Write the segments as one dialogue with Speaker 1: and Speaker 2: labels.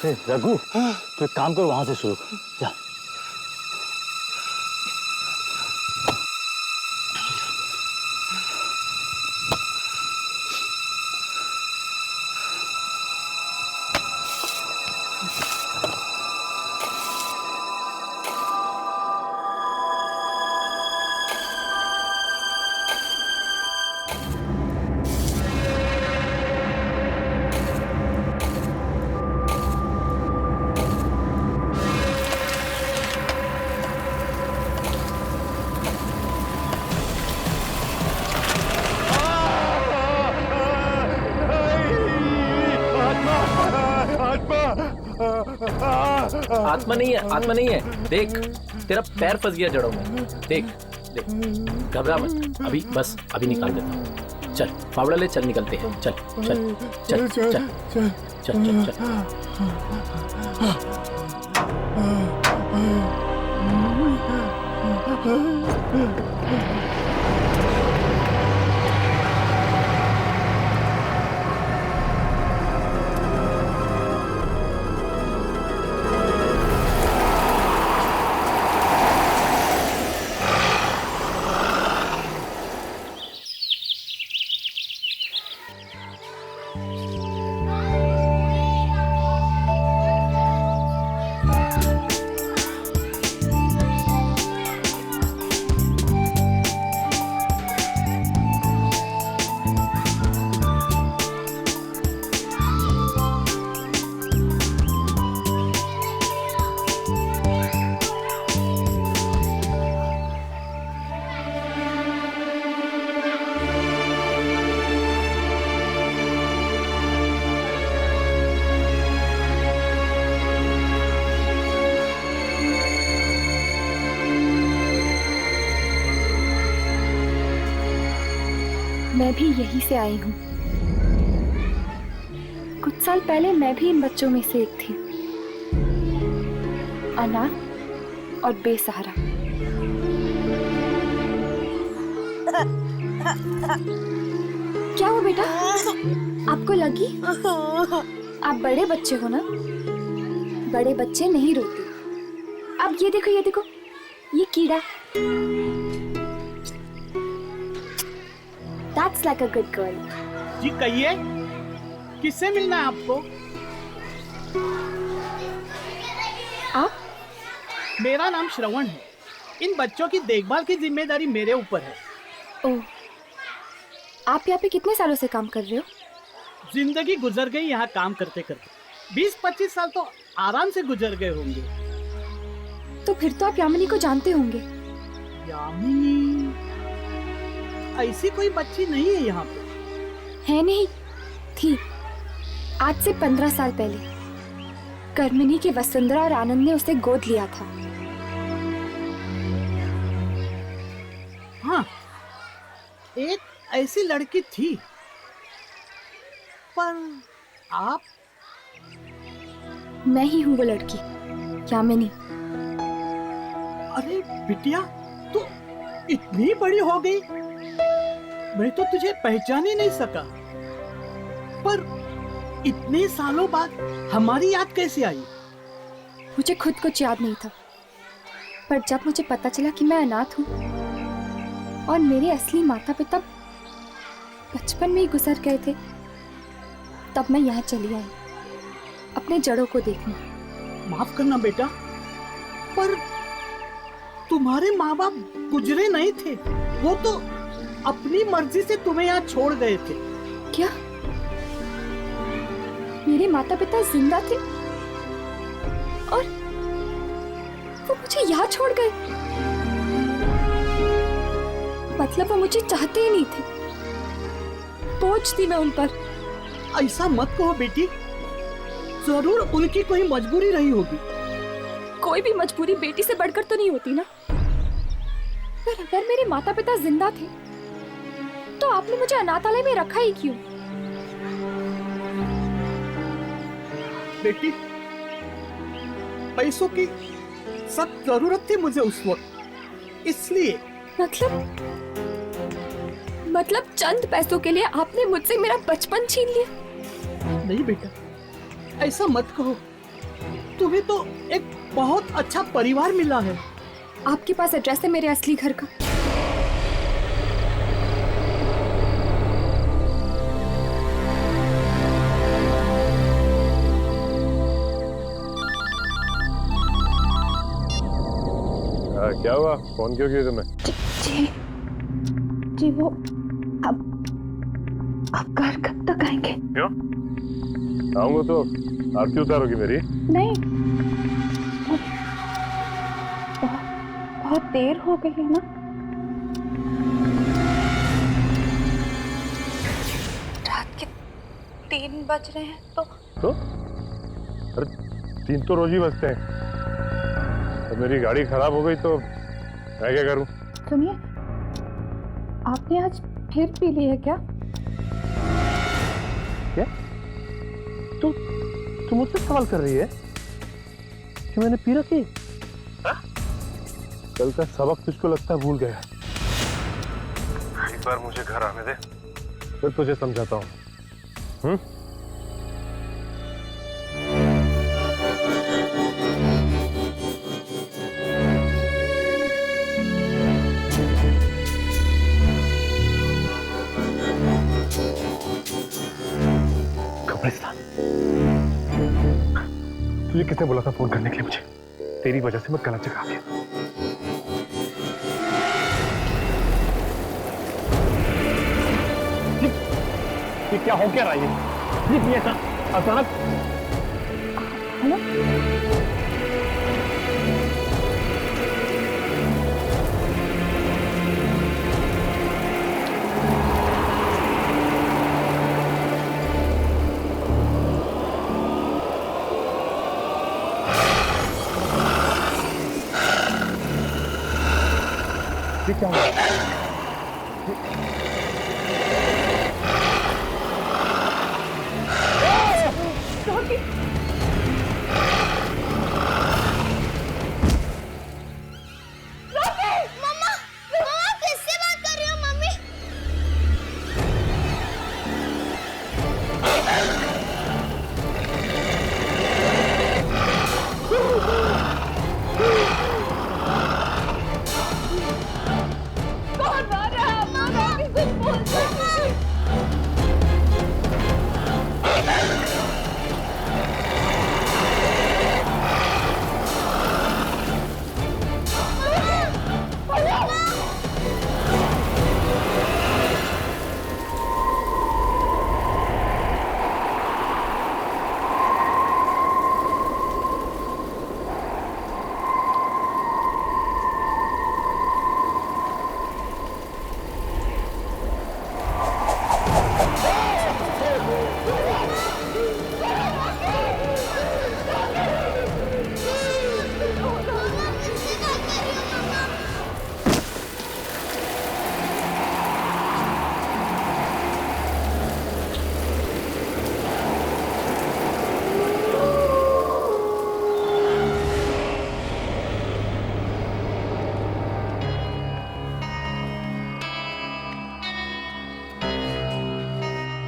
Speaker 1: रघु, तो एक काम करो, वहां से शुरू कर। जा।
Speaker 2: आत्मा नहीं है, आत्मा नहीं है। देख, तेरा पैर फंस गया जड़ों में। देख देख, घबरा मत, अभी बस अभी निकाल देता हूँ। चल फावड़ा ले, चल निकलते हैं। चल चल चल चल चल चल चल चल।
Speaker 3: मैं भी यहीं से आई हूँ। कुछ साल पहले मैं भी इन बच्चों में से एक थी, अनाथ और बेसहारा। क्या हुआ बेटा, आपको लगी? आप बड़े बच्चे हो ना, बड़े बच्चे नहीं रोते। अब ये देखो, ये देखो, ये कीड़ा। That's like a good girl.
Speaker 4: जी कहिए, किससे मिलना है आपको?
Speaker 3: आप?
Speaker 4: मेरा नाम श्रवण है। इन बच्चों की देखभाल की जिम्मेदारी मेरे ऊपर है।
Speaker 3: ओह, आप यहाँ पे कितने सालों से काम कर रहे हो?
Speaker 4: जिंदगी गुजर गई यहाँ काम करते करते। 20-25 साल तो आराम से गुजर गए होंगे।
Speaker 3: तो फिर तो आप यामिनी को जानते होंगे।
Speaker 4: यामिनी? ऐसी कोई बच्ची नहीं है यहाँ पे।
Speaker 3: है नहीं, थी। आज से 15 साल पहले कर्मिनी के वसुंधरा और आनंद ने उसे गोद लिया था।
Speaker 4: हाँ, एक ऐसी लड़की थी। पर आप?
Speaker 3: मैं ही हूँ वो लड़की, यामिनी।
Speaker 4: अरे बिटिया, तू इतनी बड़ी हो गई, मैं तो तुझे पहचान ही नहीं सका। पर इतने सालों बाद हमारी याद कैसे आई?
Speaker 3: मुझे खुद कुछ याद नहीं था, पर जब मुझे पता चला कि मैं अनाथ हूँ और मेरे असली माता पिता बचपन में ही गुजर गए थे, तब मैं यहाँ चली आई अपने जड़ों को देखने।
Speaker 4: माफ करना बेटा, पर तुम्हारे माँ बाप गुजरे नहीं थे। वो तो अपनी मर्जी से तुम्हें यहाँ छोड़ गए थे।
Speaker 3: क्या मेरे माता पिता जिंदा थे और वो मुझे यहाँ छोड़ गए? मतलब वो मुझे चाहते ही नहीं थे, बोझ थी मैं उन पर।
Speaker 4: ऐसा मत कहो बेटी, जरूर उनकी कोई मजबूरी रही होगी।
Speaker 3: कोई भी मजबूरी बेटी से बढ़कर तो नहीं होती ना। पर अगर मेरे माता पिता जिंदा थे तो आपने मुझे अनाथालय में रखा ही क्यों?
Speaker 4: बेटी, पैसों की सख्त जरूरत थी मुझे उस वक्त, इसलिए।
Speaker 3: मतलब चंद पैसों के लिए आपने मुझसे मेरा बचपन छीन लिया?
Speaker 4: नहीं बेटा, ऐसा मत कहो। तुम्हें तो एक बहुत अच्छा परिवार मिला है।
Speaker 3: आपके पास एड्रेस है मेरे असली घर का?
Speaker 5: क्या हुआ? फोन क्यों किया तुमने?
Speaker 3: जी जी, वो अब आप घर कब तक आएंगे?
Speaker 5: क्यों आऊंगा तो आरती उतारोगी मेरी?
Speaker 3: नहीं, बहुत देर हो गई है ना। रात के 3 बज रहे हैं तो
Speaker 5: अरे 3 तो रोज ही बजते हैं। अब मेरी गाड़ी खराब हो गई तो मैं क्या करूं?
Speaker 3: सुनिए, आपने आज फिर पी ली है क्या?
Speaker 5: क्या? तू मुझसे सवाल कर रही है कि मैंने पी रखी? कल का सबक तुझको लगता है भूल गया। एक बार मुझे घर आने दे, फिर तुझे समझाता हूँ। कब्रिस्तान। तुझे किसने बोला था फोन करने के लिए मुझे? तेरी वजह से मैं गलत जगह आ गया। ये क्या हो क्या रहा है? ये अचानक।
Speaker 3: हेलो,
Speaker 5: ये क्या हुआ?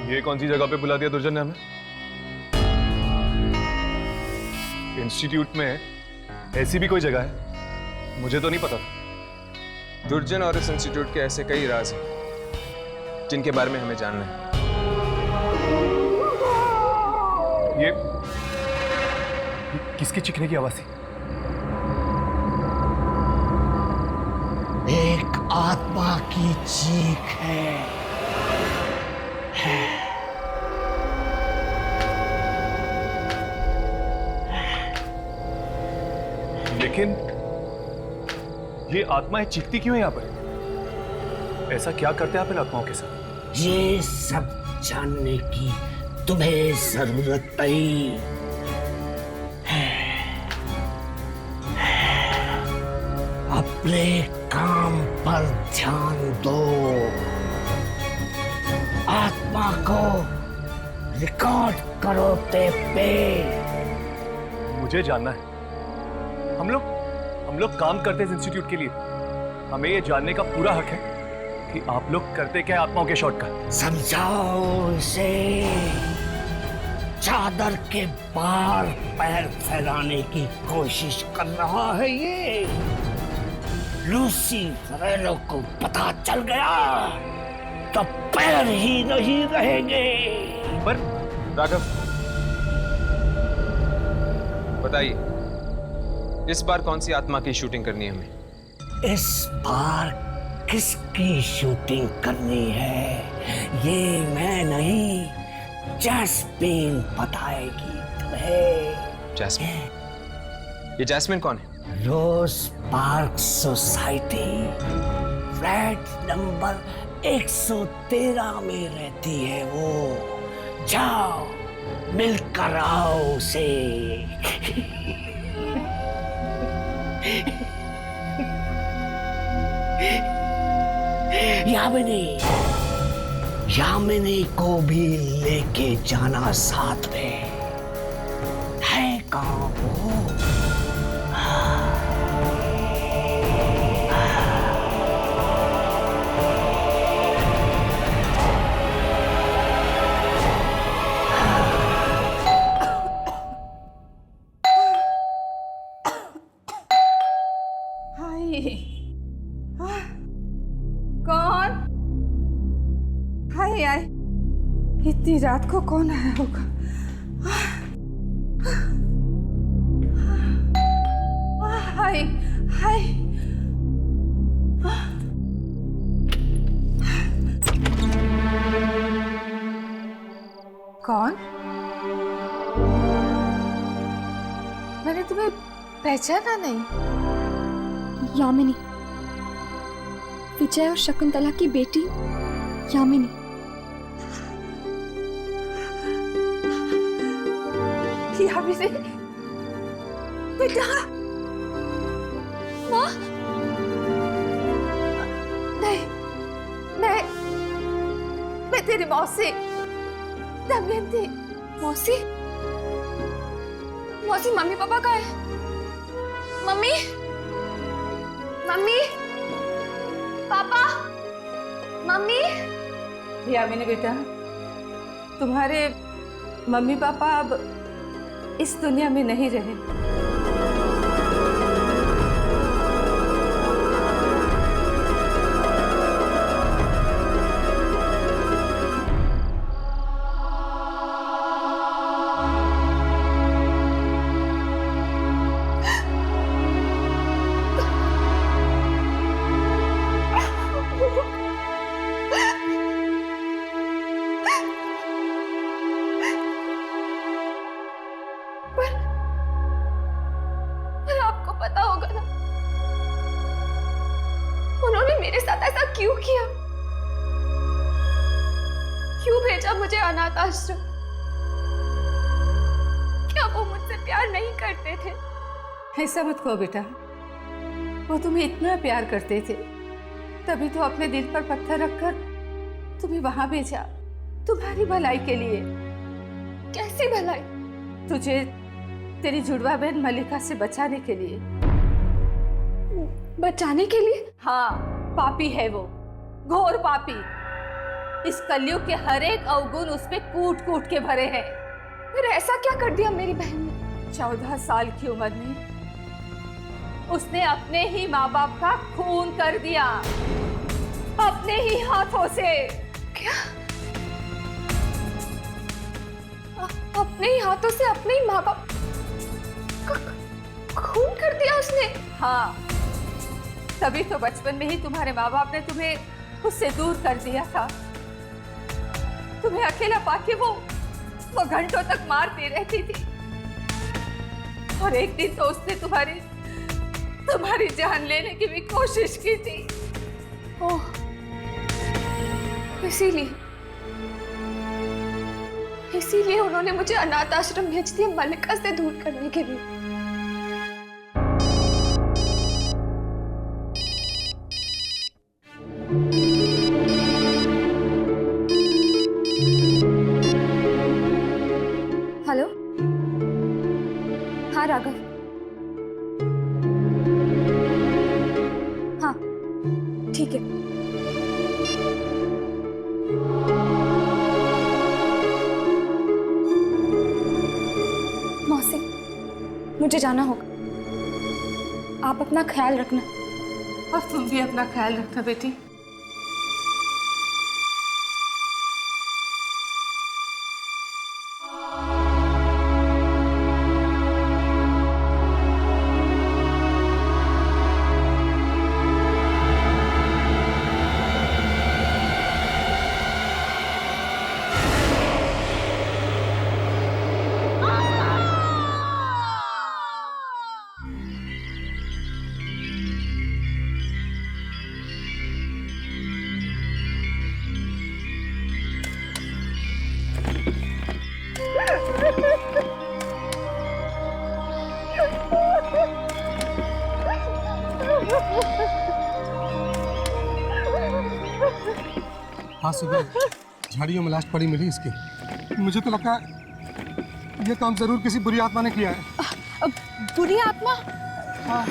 Speaker 5: ये कौन सी जगह पे बुला दिया दुर्जन ने हमें? इंस्टीट्यूट में ऐसी भी कोई जगह है? मुझे तो नहीं पता था।
Speaker 6: दुर्जन और इस इंस्टीट्यूट के ऐसे कई राज हैं जिनके बारे में हमें जानना है।
Speaker 5: ये किसकी चीखने की आवाज थी?
Speaker 4: एक आत्मा की चीख है।
Speaker 5: लेकिन ये आत्माएं चीखती क्यों है यहाँ पर? ऐसा क्या करते हैं आप इन आत्माओं के साथ?
Speaker 7: ये सब जानने की तुम्हें जरूरत नहीं है। अपने काम पर ध्यान दो। आत्मा को रिकॉर्ड करो टेप पे।
Speaker 5: मुझे जानना है। हम लोग काम करते हैं इस इंस्टीट्यूट के लिए। हमें ये जानने का पूरा हक है कि आप लोग करते क्या है आत्माओं के शॉट का।
Speaker 7: समझाओ इसे। चादर के पार पैर फैलाने की कोशिश कर रहा है ये। लूसी फरेलो को पता चल गया तो पैर ही नहीं रहेंगे।
Speaker 6: पर राघव, बताइए इस बार कौन सी आत्मा की शूटिंग करनी है हमें?
Speaker 7: इस बार किसकी शूटिंग करनी है ये मैं नहीं, जैस्मिन बताएगी तुम्हें।
Speaker 6: जैस्मिन? ये जैस्मिन कौन है?
Speaker 7: रोज पार्क सोसाइटी फ्लैट नंबर 113 में रहती है वो। जाओ मिलकर आओ उसे। यामिनी को भी लेके जाना साथ में। है कहाँ वो?
Speaker 8: कौन? हाय हाय, इतनी रात को कौन आया होगा? हाय हाय, कौन? मैंने तुम्हें पहचाना नहीं।
Speaker 3: यामिनी, विजय और शकुंतला की बेटी यामिनी।
Speaker 8: यामिनी बेटा।
Speaker 3: माँ,
Speaker 8: नहीं, मैं तेरी मौसी दमयंती।
Speaker 3: मौसी? मौसी, मम्मी पापा कहाँ है? मम्मी, मम्मी, पापा, मम्मी।
Speaker 8: यामिनी बेटा, तुम्हारे मम्मी पापा अब इस दुनिया में नहीं रहे।
Speaker 3: पर आपको पता होगा ना, उन्होंने मेरे साथ ऐसा क्यों किया? क्यों भेजा मुझे अनाथ आश्रम? क्या वो मुझसे प्यार नहीं करते थे?
Speaker 8: ऐसा मत कहो बेटा, वो तुम्हें इतना प्यार करते थे, तभी तो अपने दिल पर पत्थर रखकर तुम्हें वहां भेजा, तुम्हारी भलाई के लिए।
Speaker 3: कैसी भलाई?
Speaker 8: तुझे तेरी जुड़वा बहन मल्लिका से बचाने के लिए।
Speaker 3: बचाने के लिए?
Speaker 8: हाँ, पापी है वो, घोर पापी। इस कलयुग के हर एक अवगुण उसमें कूट कूट के भरे हैं।
Speaker 3: फिर ऐसा क्या कर दिया मेरी बहन ने?
Speaker 8: 14 साल की उम्र में उसने अपने ही माँ बाप का खून कर दिया, अपने ही हाथों से।
Speaker 3: क्या? अपने ही हाथों से अपने ही माँ बाप खून कर दिया उसने?
Speaker 8: हाँ, तभी तो बचपन में ही तुम्हारे माँ बाप ने तुम्हें उससे दूर कर दिया था। तुम्हें अकेला पाके वो घंटों तक मारती रहती थी, और एक दिन तो उसने तुम्हारी जान लेने की भी कोशिश की थी।
Speaker 3: ओह, इसीलिए उन्होंने मुझे अनाथ आश्रम भेज दिया मल्लिका से दूर करने के लिए। हेलो, हाँ राघव, हाँ ठीक है। मुझे जाना होगा। आप अपना ख्याल रखना।
Speaker 8: और तुम भी अपना ख्याल रखना बेटी।
Speaker 9: आज सुबह झाड़ियों में लाश पड़ी मिली इसकी। मुझे तो लगता है ये काम जरूर किसी बुरी आत्मा ने किया है।
Speaker 3: बुरी आत्मा?
Speaker 9: हाँ।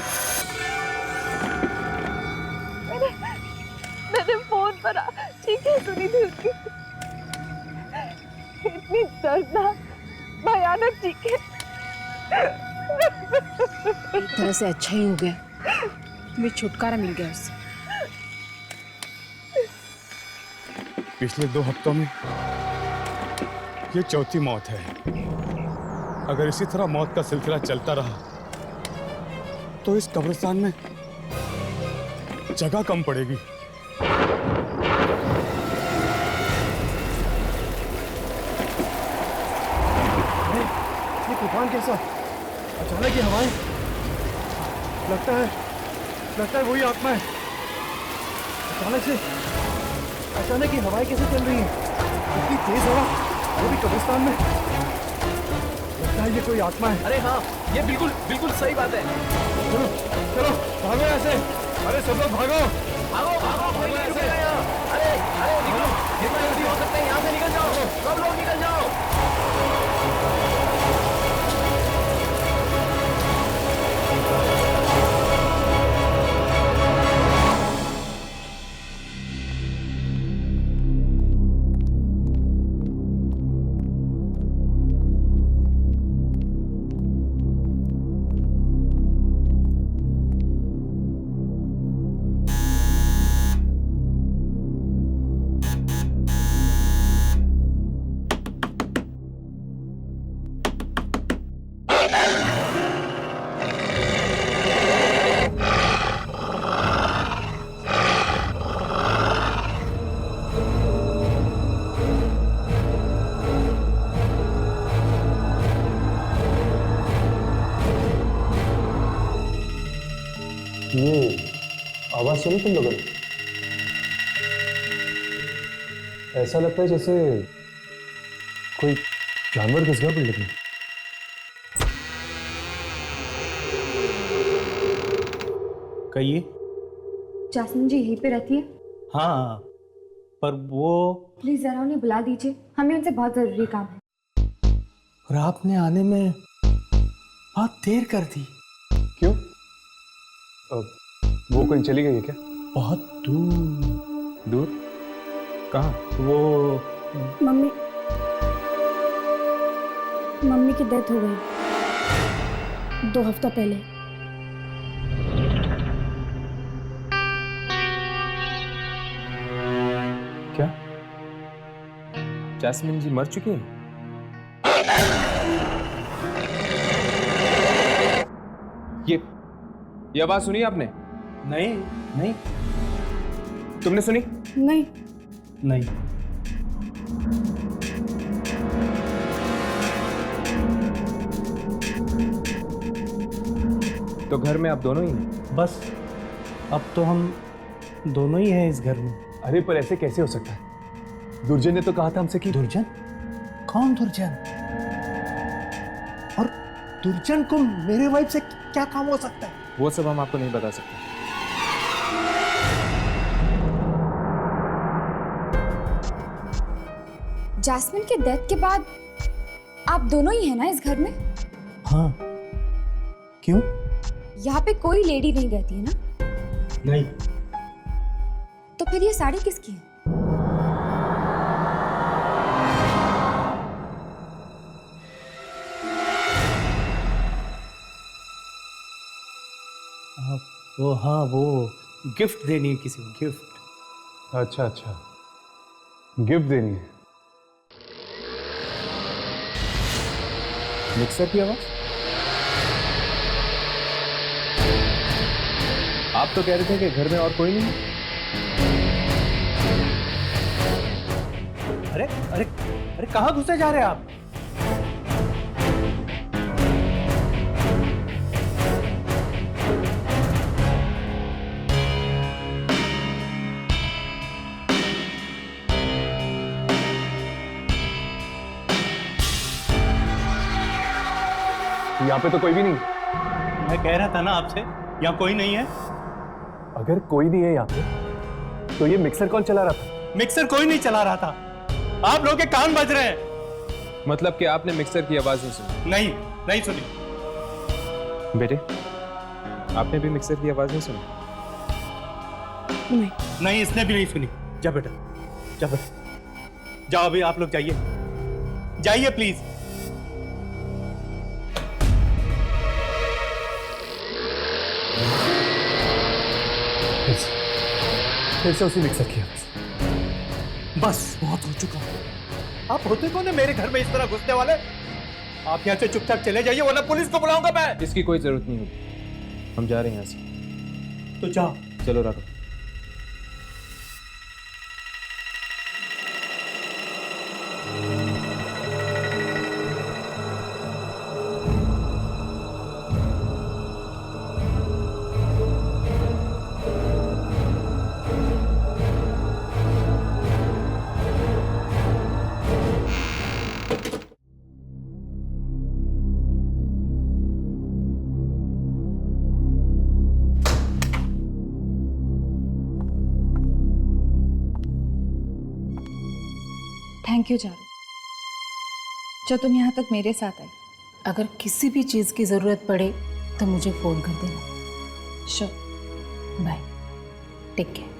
Speaker 10: मैंने फोन पर चीखें सुनी थी उसकी, इतनी दर्दनाक भयानक चीखें।
Speaker 11: एक तरह से अच्छा ही हो गया, तुम्हें छुटकारा मिल गया उससे।
Speaker 9: पिछले 2 हफ्तों में ये चौथी मौत है। अगर इसी तरह मौत का सिलसिला चलता रहा तो इस कब्रिस्तान में जगह कम पड़ेगी। ये तूफान कैसा? अचानक ये हवाएं, लगता है वही आत्मा है। अचानक ये हवाएं कैसे चल रही हैं? इतनी तेज हवा, वो भी कब्रिस्तान में। लगता है ये कोई आत्मा है।
Speaker 2: अरे हाँ, ये बिल्कुल बिल्कुल सही बात है।
Speaker 9: चलो चलो भागो यहाँ से। अरे सब लोग भागो
Speaker 2: भागो भागो, कोई नहीं रुकेगा यहाँ। अरे अरे निकलो, जितना जल्दी हो सकता है यहाँ से निकल जाओ, सब लोग निकल जाओ।
Speaker 5: ये आवाज सुनी तुम लोगों ने? ऐसा लगता है जैसे कोई जानवर घुस गया बिल्डिंग में।
Speaker 4: कहिए।
Speaker 3: जासमीन जी यहीं पे रहती है?
Speaker 4: हाँ, पर वो।
Speaker 3: प्लीज जरा उन्हें बुला दीजिए, हमें उनसे बहुत जरूरी काम है।
Speaker 4: और आपने आने में बहुत देर कर दी।
Speaker 5: क्यों? वो कहीं चली गई है क्या?
Speaker 4: बहुत दूर।
Speaker 5: दूर? कहाँ?
Speaker 4: वो
Speaker 11: मम्मी की डेथ हो गई 2 हफ्ता पहले।
Speaker 6: क्या जैस्मिन जी मर चुकी हैं? ये आवाज सुनी आपने?
Speaker 4: नहीं।
Speaker 6: तुमने सुनी?
Speaker 4: नहीं।
Speaker 6: तो घर में आप दोनों ही हैं?
Speaker 4: बस अब तो हम दोनों ही हैं इस घर में।
Speaker 5: अरे पर ऐसे कैसे हो सकता है? दुर्जन ने तो कहा था हमसे कि।
Speaker 4: दुर्जन? कौन दुर्जन? और दुर्जन को मेरे वाइफ से क्या काम हो सकता है?
Speaker 6: वो सब हम आपको नहीं बता सकते।
Speaker 3: जासमीन के डेथ के बाद आप दोनों ही हैं ना इस घर में?
Speaker 4: हाँ। क्यों?
Speaker 3: यहाँ पे कोई लेडी नहीं रहती है ना?
Speaker 4: नहीं।
Speaker 3: तो फिर ये साड़ी किसकी है?
Speaker 4: वो हाँ, वो गिफ्ट देनी है किसी को, गिफ्ट।
Speaker 5: अच्छा अच्छा, गिफ्ट देनी है।
Speaker 6: मिक्सर की आवाज? आप तो कह रहे थे कि घर में और कोई नहीं है।
Speaker 4: अरे अरे अरे, कहाँ घुसे जा रहे हैं आप?
Speaker 5: यहाँ पे तो कोई भी नहीं।
Speaker 4: मैं कह रहा था ना आपसे, यहाँ कोई नहीं है।
Speaker 5: अगर कोई नहीं है यहाँ पे तो ये मिक्सर कौन चला रहा था?
Speaker 4: मिक्सर कोई नहीं चला रहा था, आप लोगों के कान बज रहे हैं।
Speaker 6: मतलब कि आपने मिक्सर की आवाज नहीं सुनी?
Speaker 4: नहीं, नहीं सुनी।
Speaker 6: बेटे, आपने भी मिक्सर की आवाज नहीं सुनी?
Speaker 11: नहीं।
Speaker 4: नहीं, इसने भी नहीं सुनी। जा बेटा, जा बेटा, जाओ अभी आप लोग जाइए, जाइए प्लीज।
Speaker 5: फिर से उसी मिक्सर की आवाज।
Speaker 4: बस बहुत हो चुका। आप होते कौन है मेरे घर में इस तरह घुसने वाले? आप यहाँ से चुपचाप चले जाइए, वरना पुलिस को बुलाऊंगा मैं।
Speaker 6: इसकी कोई जरूरत नहीं होगी, हम जा रहे हैं यहाँ से।
Speaker 4: तो जाओ।
Speaker 6: चलो राघव।
Speaker 8: थैंक यू चारू, जो तुम यहाँ तक मेरे साथ आई।
Speaker 11: अगर किसी भी चीज़ की ज़रूरत पड़े तो मुझे फ़ोन कर देना।
Speaker 8: श्योर।
Speaker 11: Bye, take care.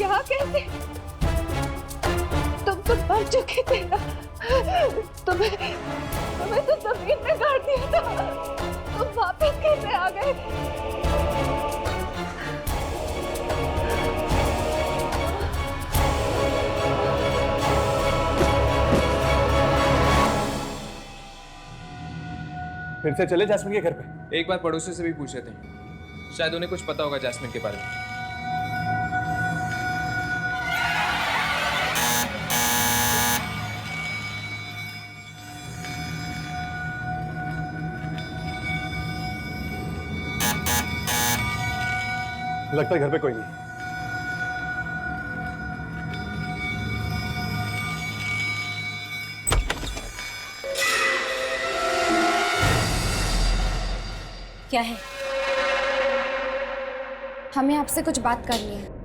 Speaker 10: यहाँ कैसे? तुम तो मर चुके थे ना, तुम्हें तो जमीन में गाड़ दिया था, तुम वापस कैसे आ गए?
Speaker 5: फिर से चले जैस्मिन के घर पे?
Speaker 6: एक बार पड़ोसी से भी पूछ रहे थे, शायद उन्हें कुछ पता होगा जैस्मिन के बारे में।
Speaker 5: लगता है घर पे कोई नहीं।
Speaker 3: क्या है? हमें आपसे कुछ बात करनी है।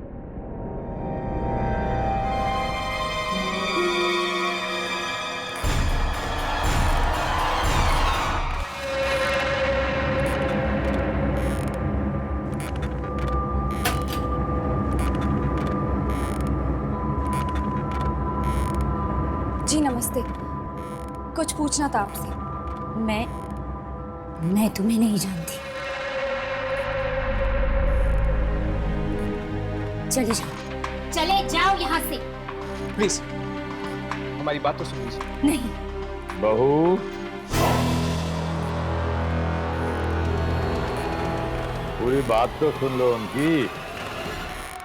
Speaker 3: जी नमस्ते, कुछ पूछना था आपसे।
Speaker 11: मैं तुम्हें नहीं जानती। चले जाओ यहाँ से।
Speaker 6: प्लीज हमारी बात तो सुन लीजिए।
Speaker 11: नहीं,
Speaker 12: बहू, पूरी बात तो सुन लो उनकी।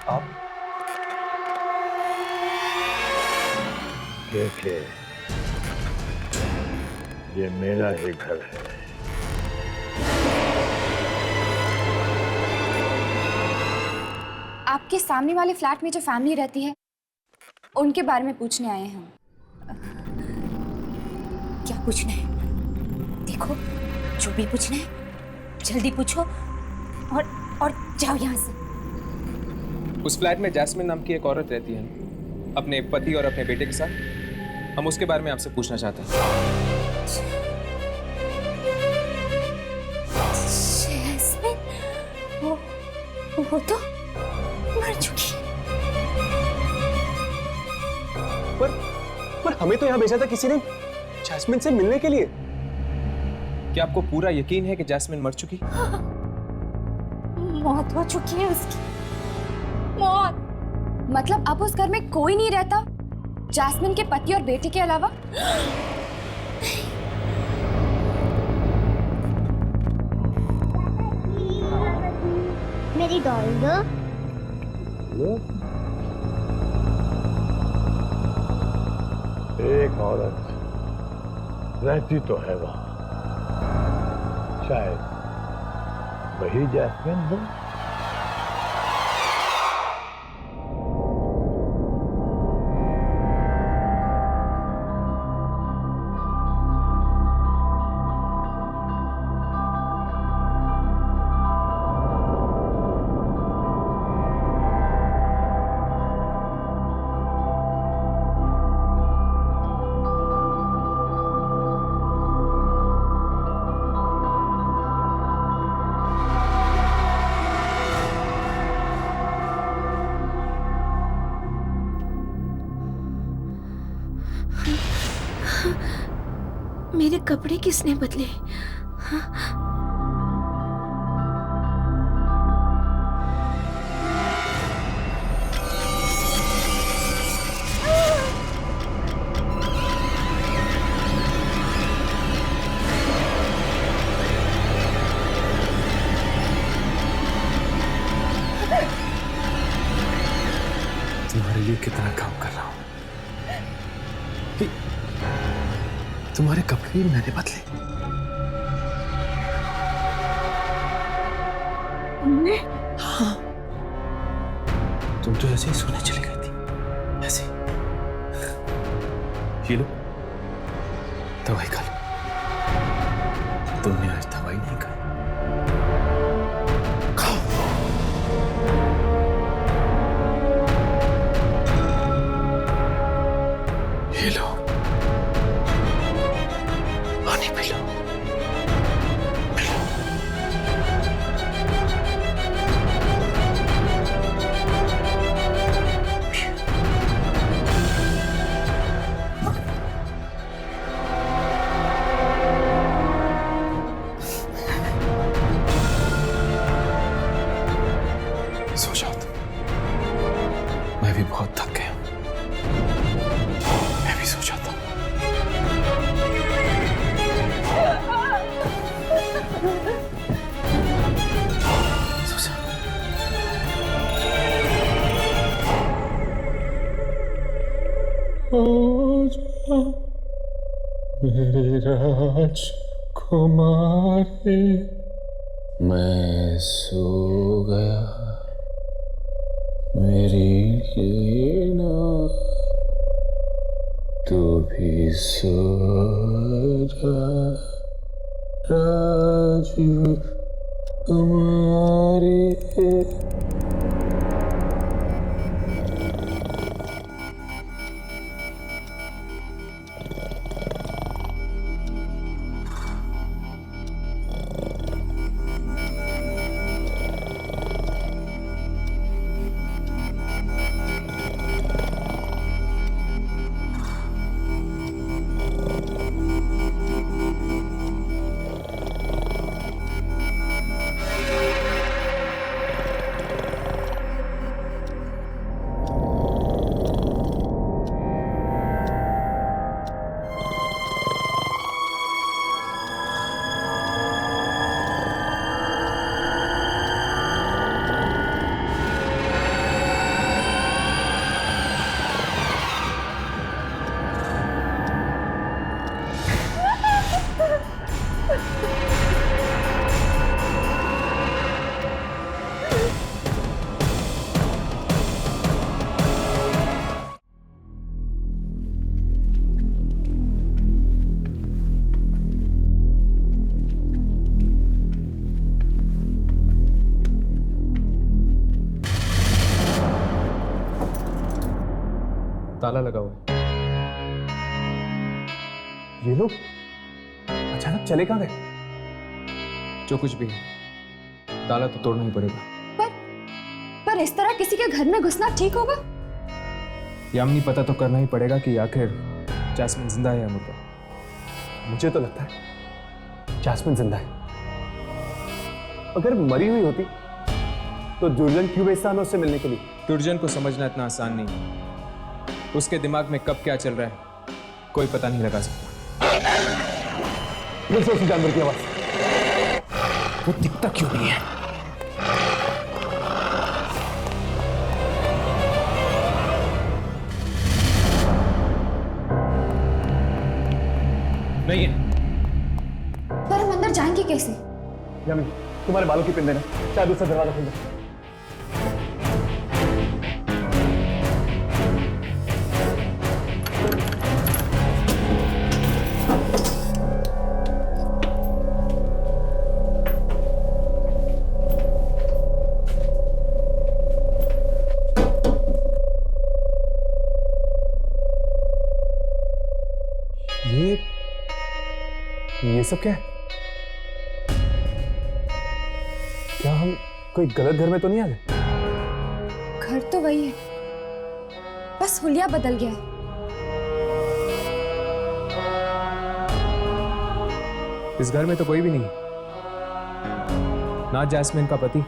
Speaker 6: आप
Speaker 12: देखे, ये मेरा ही घर है।
Speaker 3: आपके सामने वाले फ्लैट में जो फैमिली रहती है उनके बारे में पूछने आए हैं हम।
Speaker 11: क्या पूछना है? देखो, जो भी पूछना है जल्दी पूछो और जाओ यहाँ से।
Speaker 6: उस फ्लैट में जैस्मिन नाम की एक औरत रहती है, अपने पति और अपने बेटे के साथ। हम उसके बारे में आपसे पूछना चाहते हैं।
Speaker 11: जैस्मिन, वो तो मर चुकी।
Speaker 5: पर हमें तो यहाँ भेजा था किसी ने जैस्मिन से मिलने के लिए।
Speaker 6: क्या आपको पूरा यकीन है कि जैस्मिन मर चुकी?
Speaker 11: मौत हो चुकी है उसकी। मौत
Speaker 3: मतलब अब उस घर में कोई नहीं रहता जैस्मिन के पति और बेटे के अलावा?
Speaker 10: मेरी डॉल दो।
Speaker 12: एक औरत रहती तो है वहां, शायद वही जैस्मिन हो।
Speaker 10: मेरे कपड़े किसने बदले?
Speaker 2: तुम्हारे लिए कितना काम कर रहा हूं। तुम्हारे कपड़े भी मैंने बदले।
Speaker 10: तुमने?
Speaker 2: हाँ, तुम तो ऐसे ही सोने चली गई थी, ऐसे। ये लो, दवाई खा लो। तुमने आज दवाई नहीं खाई। ये लो, पानी पी लो। सो जाओ तुम। मैं भी बहुत थक गया हूं। मैं भी सो जाता हूं।
Speaker 9: मेरे राजकुमारी,
Speaker 2: मैं सो गया।
Speaker 13: मेरी लीना तू भी सो जा राजू हमारे।
Speaker 6: ताला लगा हुआ है।
Speaker 5: ये लोग अचानक चले कहाँ गए?
Speaker 6: जो कुछ भी है ताला तो तोड़ना ही पड़ेगा।
Speaker 3: पर इस तरह किसी के घर में घुसना ठीक होगा?
Speaker 6: यामिनी, पता तो करना ही पड़ेगा कि आखिर जैस्मिन जिंदा है या मुर्दा।
Speaker 5: मुझे तो लगता है जैस्मिन जिंदा है। अगर मरी हुई होती तो दुर्जन क्यों भेजता हमें उससे मिलने के लिए?
Speaker 6: दुर्जन को समझना इतना आसान नहीं है। उसके दिमाग में कब क्या चल रहा है कोई पता नहीं लगा सकता।
Speaker 5: फिर से उस जानवर की आवाज।
Speaker 7: वो दिखता क्यों नहीं है?
Speaker 6: नहीं है।
Speaker 3: पर हम अंदर जाएंगे कैसे?
Speaker 5: यामिनी, तुम्हारे बालों की पिन देना, शायद दूसरा दरवाजा खुल जाए। ये सब क्या है? क्या हम कोई गलत घर में तो नहीं आ गए?
Speaker 3: घर तो वही है, बस हुलिया बदल गया है।
Speaker 6: इस घर में तो कोई भी नहीं, ना जैस्मिन का पति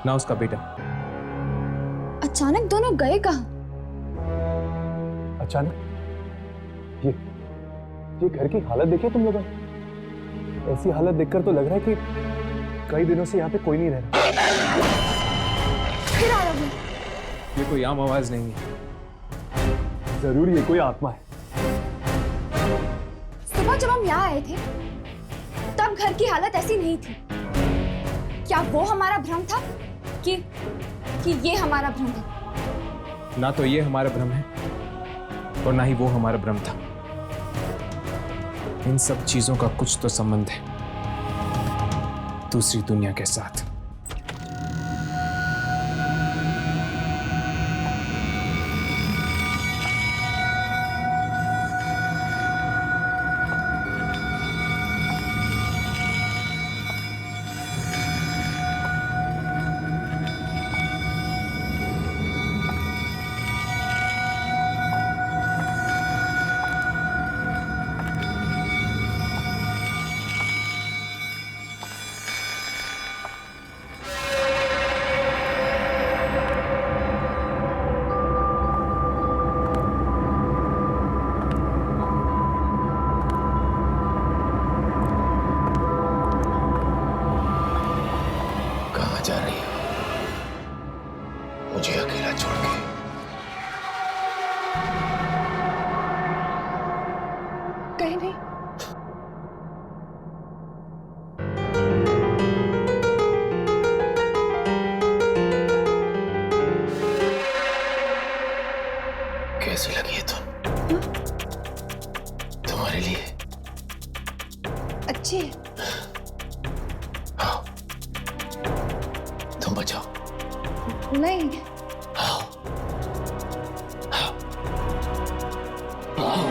Speaker 6: ना उसका बेटा।
Speaker 3: अचानक दोनों गए कहाँ?
Speaker 5: अचानक? ये घर की हालत देखिए तुम लोगों ने। ऐसी हालत देखकर तो लग रहा है कि कई दिनों से यहाँ पे कोई नहीं रह रहा।
Speaker 3: फिर आ रहा है।
Speaker 6: ये कोई आम आवाज नहीं है।
Speaker 5: जरूर ये कोई आत्मा है।
Speaker 3: सुबह जब हम यहाँ आए थे तब घर की हालत ऐसी नहीं थी। क्या वो हमारा भ्रम था कि ये हमारा भ्रम है?
Speaker 6: ना तो ये हमारा भ्रम है और ना ही वो हमारा भ्रम था। इन सब चीजों का कुछ तो संबंध है दूसरी दुनिया के साथ।
Speaker 2: तुम्हारे लिए।
Speaker 3: अच्छे है।
Speaker 2: हाँ, तुम बचाओ।
Speaker 3: नहीं।
Speaker 2: हाँ, हाँ, हाँ।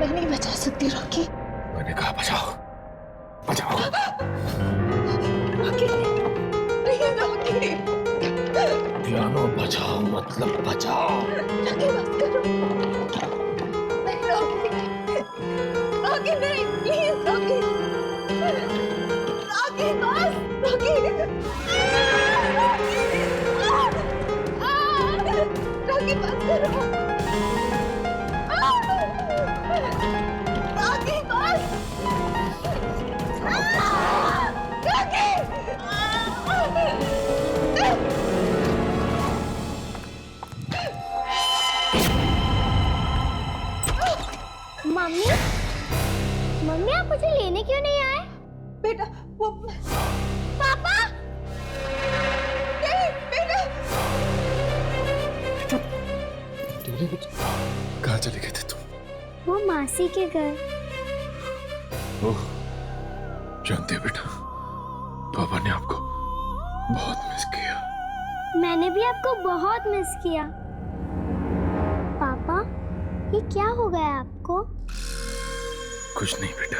Speaker 3: मैं नहीं बचा सकती रॉकी।
Speaker 2: मैंने कहा बचाओ, बचाओ।
Speaker 3: Rocky please Rocky.
Speaker 2: पियानो बचाओ मतलब बचाओ।
Speaker 3: रॉकी बस करो। नहीं रॉकी, रॉकी नहीं, प्लीज रॉकी। रॉकी बस, रॉकी। रॉकी बस करो। रॉकी बस।
Speaker 10: मम्मी, मम्मी आप मुझे लेने क्यों नहीं आए?
Speaker 3: बेटा वो
Speaker 10: पापा,
Speaker 3: नहीं बेटा।
Speaker 2: कहाँ चले गए थे तुम?
Speaker 10: वो मासी के घर।
Speaker 2: ओह, जानते हो बेटा, पापा ने आपको बहुत मिस किया।
Speaker 10: मैंने भी आपको बहुत मिस किया। पापा, ये क्या हो गया आपको?
Speaker 2: कुछ नहीं बेटा,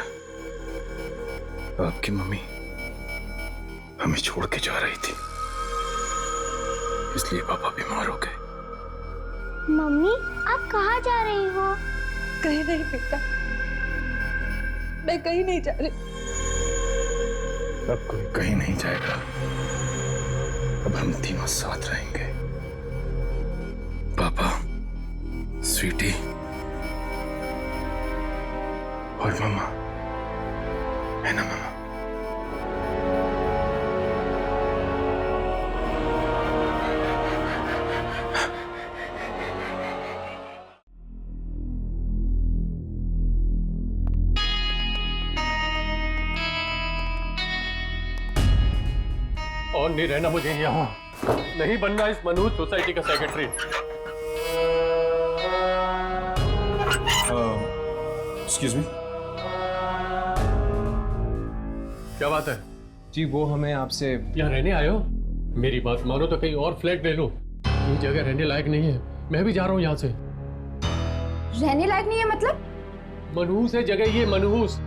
Speaker 2: आपकी मम्मी हमें छोड़ के जा रही थी, इसलिए पापा बीमार हो गए।
Speaker 10: मम्मी, आप कहाँ जा रही हो?
Speaker 3: कहीं नहीं बेटा, मैं कहीं नहीं जा रही।
Speaker 2: अब कोई कहीं नहीं जाएगा, अब हम तीनों साथ रहेंगे। पापा, स्वीटी और मम्मा, है ना मम्मा?
Speaker 14: और नहीं रहना मुझे यहाँ, नहीं बनना इस मनहूस सोसाइटी का सेक्रेटरी।
Speaker 6: Excuse me.
Speaker 14: क्या बात है?
Speaker 6: जी वो हमें आपसे
Speaker 14: यहाँ रहने आए हो? मेरी बात मानो तो कहीं और फ्लैट ले लो, ये जगह रहने लायक नहीं है। मैं भी जा रहा हूँ यहाँ से।
Speaker 3: रहने लायक नहीं है मतलब?
Speaker 14: मनहूस है जगह ये, मनहूस।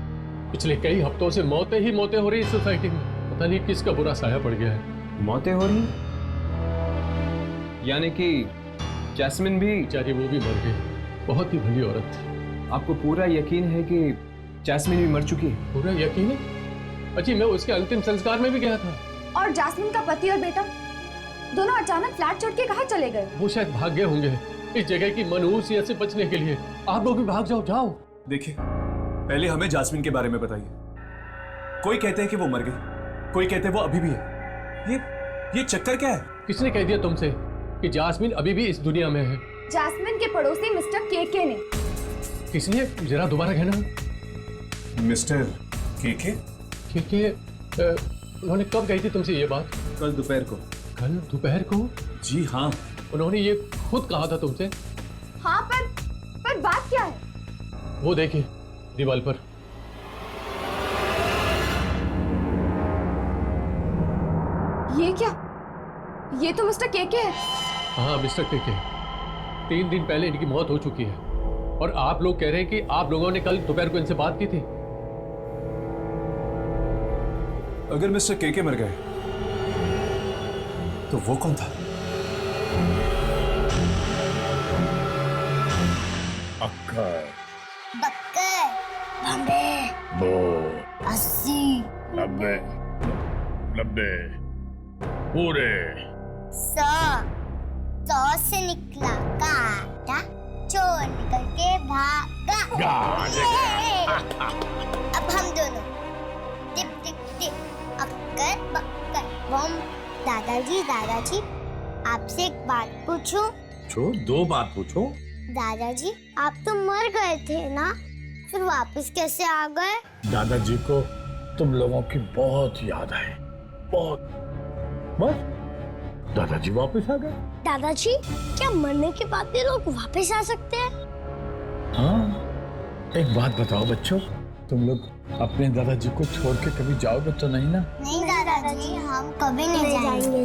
Speaker 14: पिछले कई हफ्तों से मौतें ही मौतें हो रही इस सोसाइटी में। पता नहीं किसका बुरा साया पड़ गया है।
Speaker 6: मौतें हो रही, यानी कि जैस्मिन भी?
Speaker 14: बेचारी वो भी मर गई, बहुत ही भली औरत थी।
Speaker 6: आपको पूरा यकीन है कि जैस्मिन भी मर चुकी है?
Speaker 14: पूरा यकीन है? अजी मैं उसके अंतिम संस्कार में भी गया था।
Speaker 3: और जैस्मिन का पति और बेटा दोनों अचानक फ्लैट छोड़ के कहाँ चले गए?
Speaker 14: वो शायद भाग गए होंगे इस जगह की मनहूसियत से बचने के लिए। आप लोग भी भाग जाओ, जाओ।
Speaker 5: देखिए, पहले हमें जास्मिन के बारे में बताइए। कोई कहते हैं कि वो मर गई, कोई कहते हैं वो अभी भी है। ये चक्कर क्या है?
Speaker 14: किसने कह दिया तुमसे कि जास्मिन अभी भी इस दुनिया में है?
Speaker 3: जैस्मिन के पड़ोसी मिस्टर केके ने।
Speaker 14: किसने? जरा दोबारा कहना।
Speaker 5: मिस्टर केके?
Speaker 14: केके उन्होंने कब कही थी तुमसे ये बात?
Speaker 6: कल दोपहर को।
Speaker 14: कल दोपहर को?
Speaker 5: जी हाँ,
Speaker 14: उन्होंने ये खुद कहा था तुमसे?
Speaker 3: हाँ, पर बात क्या है?
Speaker 14: वो देखिए दीवार पर।
Speaker 3: ये क्या? ये तो मिस्टर केके है।
Speaker 14: हाँ, मिस्टर केके। 3 दिन पहले इनकी मौत हो चुकी है और आप लोग कह रहे हैं कि आप लोगों ने कल दोपहर को इनसे बात की थी।
Speaker 5: अगर मिस्टर केके मर गए तो वो कौन था?
Speaker 12: अक्कर,
Speaker 10: बक्कर, बम्बे,
Speaker 12: बो,
Speaker 10: 80,
Speaker 12: 90, 90, पूरे
Speaker 10: 100 से निकला का।
Speaker 15: अब हम दोनों टिप टिप टिप अक्कर बक्कर बम। दादाजी दादाजी आपसे एक बात पूछूं?
Speaker 16: पूछो, दो बात पूछो।
Speaker 15: दादाजी आप तो मर गए थे ना, फिर वापस कैसे आ गए?
Speaker 12: दादाजी को तुम लोगों की बहुत याद है, बहुत। बस दादाजी वापस आ गए।
Speaker 15: दादाजी क्या मरने के बाद भी लोग वापस आ सकते हैं?
Speaker 12: हाँ, एक बात बताओ बच्चों, तुम लोग अपने दादाजी को छोड़ के कभी जाओगे तो नहीं ना?
Speaker 15: नहीं दादाजी, हम कभी नहीं जाएंगे।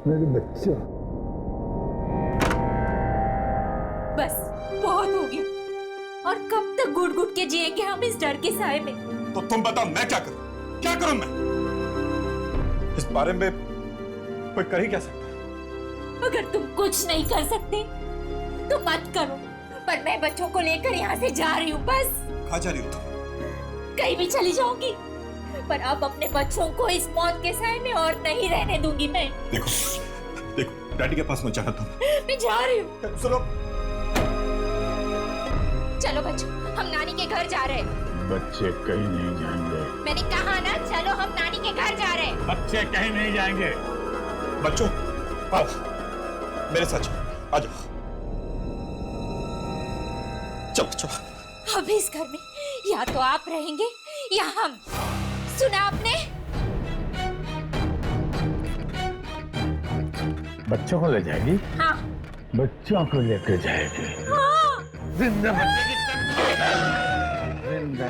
Speaker 12: मेरे बच्चों।
Speaker 11: बस बहुत हो गया। और कब तक घुट घुट के जिएंगे हम इस डर के साए में?
Speaker 17: तो तुम बताओ मैं क्या करूं? क्या करूं मैं? इस बारे में कोई कर ही क्या सकता है?
Speaker 11: अगर तुम कुछ नहीं कर सकते तो मत करो, पर मैं बच्चों को लेकर यहाँ से जा रही हूँ। बस
Speaker 17: कहाँ जा रही हो तुम?
Speaker 11: कहीं भी चली जाऊंगी, पर अब अपने बच्चों को इस मौत के साए में और नहीं रहने दूंगी मैं।
Speaker 17: देखो डैडी के पास मत जाना तुम।
Speaker 11: मैं जा रही हूँ।
Speaker 17: सुनो,
Speaker 11: चलो बच्चों, हम नानी के घर जा रहे हैं।
Speaker 12: बच्चे कहीं नहीं जाएंगे।
Speaker 11: मैंने कहा ना, चलो हम नानी के घर जा रहे हैं।
Speaker 12: बच्चे कहीं नहीं जाएंगे।
Speaker 17: बच्चों आओ मेरे साथ चलो, आ जाओ। चलो चलो।
Speaker 11: अब इस घर में या तो आप रहेंगे या हम। सुना आपने?
Speaker 12: बच्चों को ले जाएगी?
Speaker 11: हाँ।
Speaker 12: बच्चों को लेकर जाएगी।
Speaker 11: हाँ।
Speaker 12: जिंदा बच्चे की जिंदा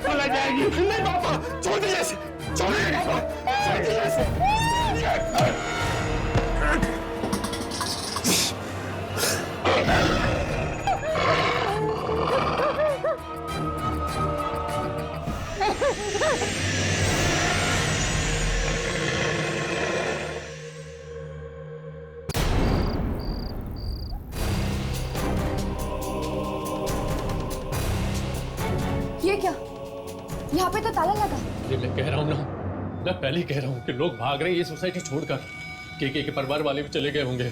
Speaker 17: चला जाएगी। नहीं पापा, छोड़ दीजिए इसे, छोड़ दीजिए इसे।
Speaker 3: ये क्या? यहाँ पे तो ताला लगा।
Speaker 14: ये मैं कह रहा हूँ ना, मैं पहले ही कह रहा हूँ कि लोग भाग रहे हैं ये सोसाइटी छोड़कर। के परिवार वाले भी चले गए होंगे।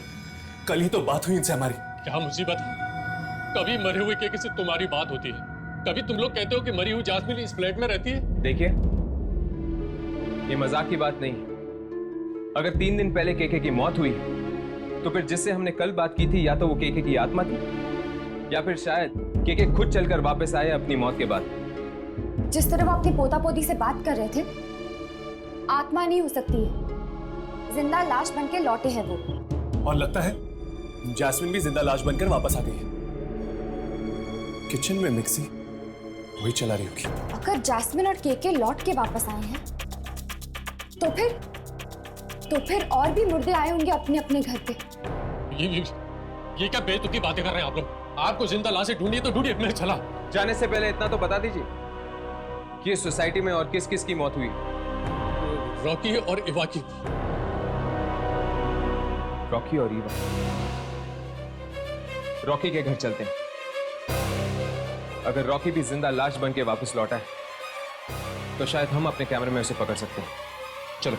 Speaker 5: कल ही तो बात हुई इनसे हमारी।
Speaker 14: क्या मुसीबत है? कभी मरे हुए के से तुम्हारी बात होती है, कभी तुम लोग कहते हो कि मरी हुई जासमीन इस फ्लैट में रहती है।
Speaker 6: देखिए, ये मजाक की बात नहीं। अगर 3 दिन पहले केके की मौत हुई तो फिर जिससे हमने कल बात की थी या तो वो केके की आत्मा थी, या फिर शायद केके खुद चलकर वापस आए अपनी मौत के बाद।
Speaker 3: जिस तरह वो अपनी पोता पोती से बात कर रहे थे, आत्मा नहीं हो सकती है, जिंदा लाश बनके लौटे हैं वो।
Speaker 5: और लगता है जैस्मिन भी जिंदा लाश बनकर वापस आ गई है। किचन में मिक्सी वही चला रही होगी।
Speaker 3: अगर जैस्मिन और केके लौट के वापस आए हैं तो फिर और भी मुर्दे आए होंगे अपने अपने घर पे।
Speaker 14: ये क्या बेतुकी बातें कर रहे हैं आप लोग? आपको जिंदा लाशें ढूंढिए तो ढूंढिए, मैं चला।
Speaker 6: जाने से पहले इतना तो बता दीजिए कि इस सोसाइटी में और किस किस की मौत हुई?
Speaker 14: रॉकी और इवा की।
Speaker 6: रॉकी और ईवा। रॉकी के घर चलते हैं। अगर रॉकी भी जिंदा लाश बन के वापस लौटा है तो शायद हम अपने कैमरे में उसे पकड़ सकते हैं। चलो।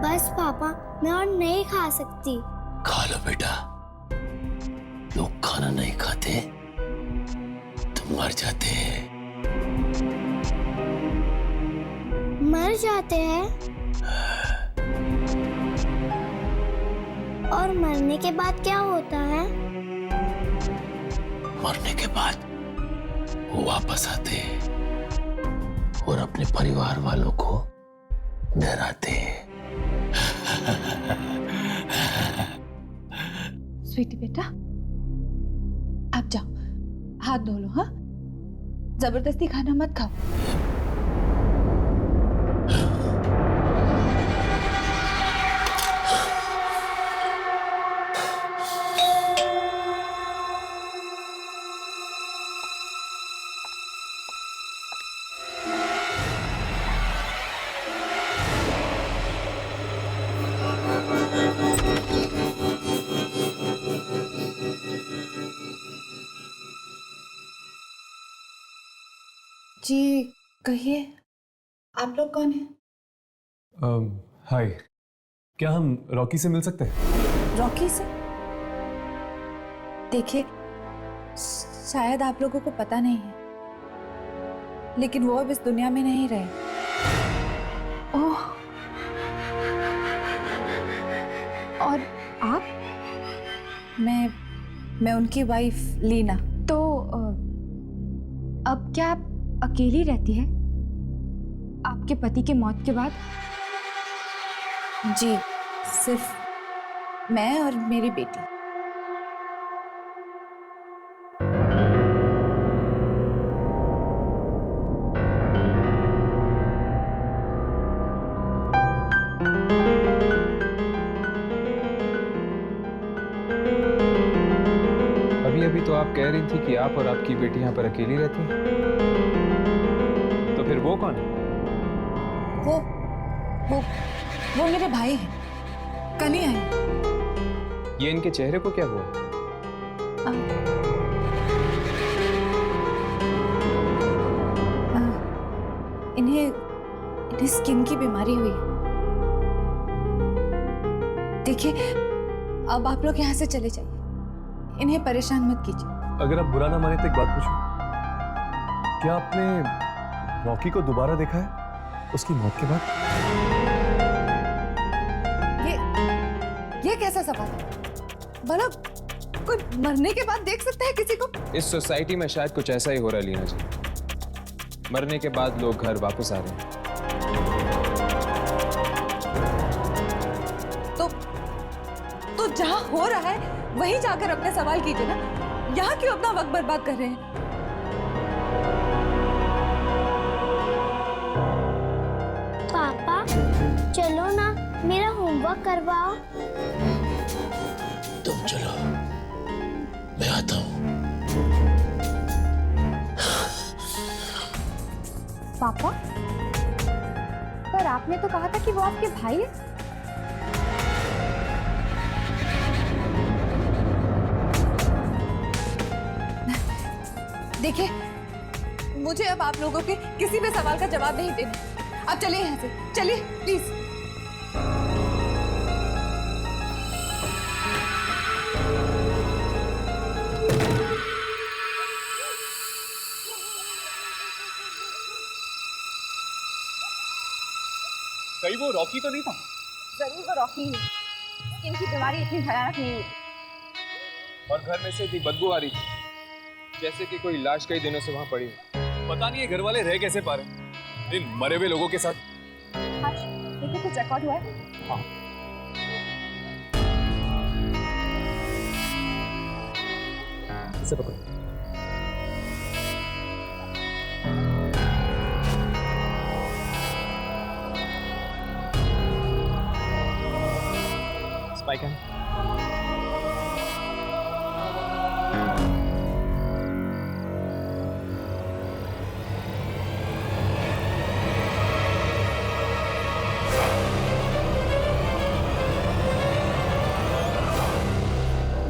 Speaker 15: बस पापा, मैं और नहीं खा सकती।
Speaker 16: खा लो बेटा, लोग खाना नहीं खाते तो मर जाते हैं।
Speaker 15: मर जाते हैं? और मरने के बाद क्या होता है?
Speaker 16: मरने के बाद वो वापस आते हैं और अपने परिवार वालों को डराते हैं।
Speaker 10: स्वीटी बेटा, आप जाओ, हाथ धो लो। हाँ, जबरदस्ती खाना मत खाओ। जी कहिए, आप लोग कौन हैं?
Speaker 5: हाय, क्या हम रॉकी से मिल सकते हैं?
Speaker 10: रॉकी से? देखिए, शायद आप लोगों को पता नहीं है, लेकिन वो अब इस दुनिया में नहीं रहे। ओह, और आप? मैं उनकी वाइफ लीना।
Speaker 3: तो अब क्या आप अकेली रहती है आपके पति के मौत के बाद?
Speaker 10: जी, सिर्फ मैं और मेरी बेटी।
Speaker 6: अभी तो आप कह रही थी कि आप और आपकी बेटी यहाँ पर अकेली रहती हैं। तो फिर वो कौन है?
Speaker 10: वो मेरे भाई हैं, कल ही आए।
Speaker 6: ये इनके चेहरे को क्या हुआ?
Speaker 10: इन्हें स्किन की बीमारी हुई है। देखिए, अब आप लोग यहाँ से चले जाइए, इन्हें परेशान मत कीजिए।
Speaker 5: अगर आप बुरा ना माने तो एक बात पूछूं, क्या आपने रॉकी को दोबारा देखा है उसकी मौत के बाद?
Speaker 10: ये कैसा सवाल है? भला कोई मरने के बाद देख सकता है किसी को?
Speaker 6: इस सोसाइटी में शायद कुछ ऐसा ही हो रहा है लीना जी। मरने के बाद लोग घर वापस आ रहे हैं।
Speaker 10: तो जहां हो रहा है वहीं जाकर अपने सवाल कीजिए ना। यहाँ क्यों अपना वक्त बर्बाद कर रहे हैं?
Speaker 15: पापा चलो ना, मेरा होमवर्क करवाओ।
Speaker 16: तुम चलो, मैं आता हूँ।
Speaker 3: पापा, पर आपने तो कहा था कि वो आपके भाई है।
Speaker 10: देखिए, मुझे अब आप लोगों के किसी भी सवाल का जवाब नहीं देना। आप चलिए यहाँ से, चलिए प्लीज।
Speaker 5: कहीं वो रॉकी तो नहीं था?
Speaker 8: जरूर वो रॉकी है। इनकी बीमारी इतनी भयानक नहीं हुई।
Speaker 6: और घर में से भी बदबू आ रही थी, जैसे कि कोई लाश कई दिनों से वहां पड़ी है।
Speaker 5: पता नहीं ये घर वाले रह कैसे पा रहे इन मरे हुए लोगों के साथ।
Speaker 8: देखो कुछ रिकॉर्ड हुआ है?
Speaker 5: हाँ। इसे पकड़ो। स्पाइक है।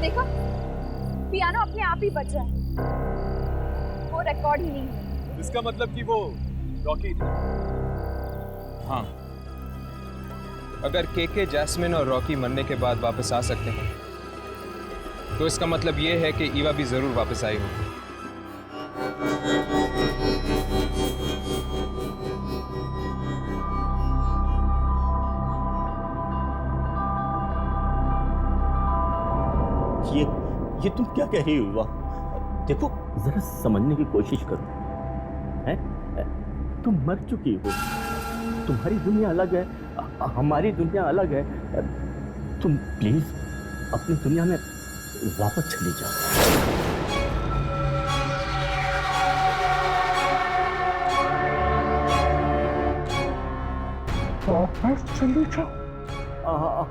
Speaker 8: देखो, पियानो अपने आप ही बज रहा है। वो रिकॉर्ड ही नहीं है।
Speaker 5: इसका मतलब कि वो रॉकी था।
Speaker 6: हाँ, अगर केके, जैस्मिन और रॉकी मरने के बाद वापस आ सकते हैं, तो इसका मतलब ये है कि ईवा भी जरूर वापस आई होगी।
Speaker 1: ये तुम क्या कह रही हो? देखो, जरा समझने की कोशिश करो। हैं? तुम मर चुकी हो, तुम्हारी दुनिया अलग है, हमारी दुनिया अलग है। तुम प्लीज अपनी दुनिया में वापस चली जाओ।
Speaker 9: वापस चली जाओ?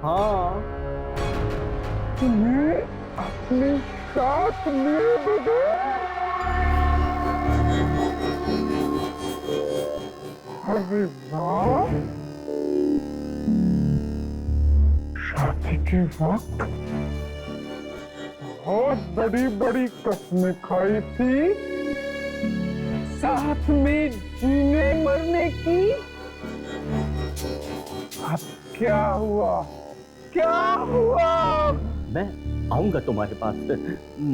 Speaker 1: हाँ,
Speaker 9: तुम्हें अपने साथ लिए बगैर अरे वाह, शादी के वक्त बहुत बड़ी बड़ी कस्में खाई थी,
Speaker 18: साथ में जीने मरने की। अब क्या हुआ? क्या हुआ?
Speaker 1: मैं आऊंगा तुम्हारे पास,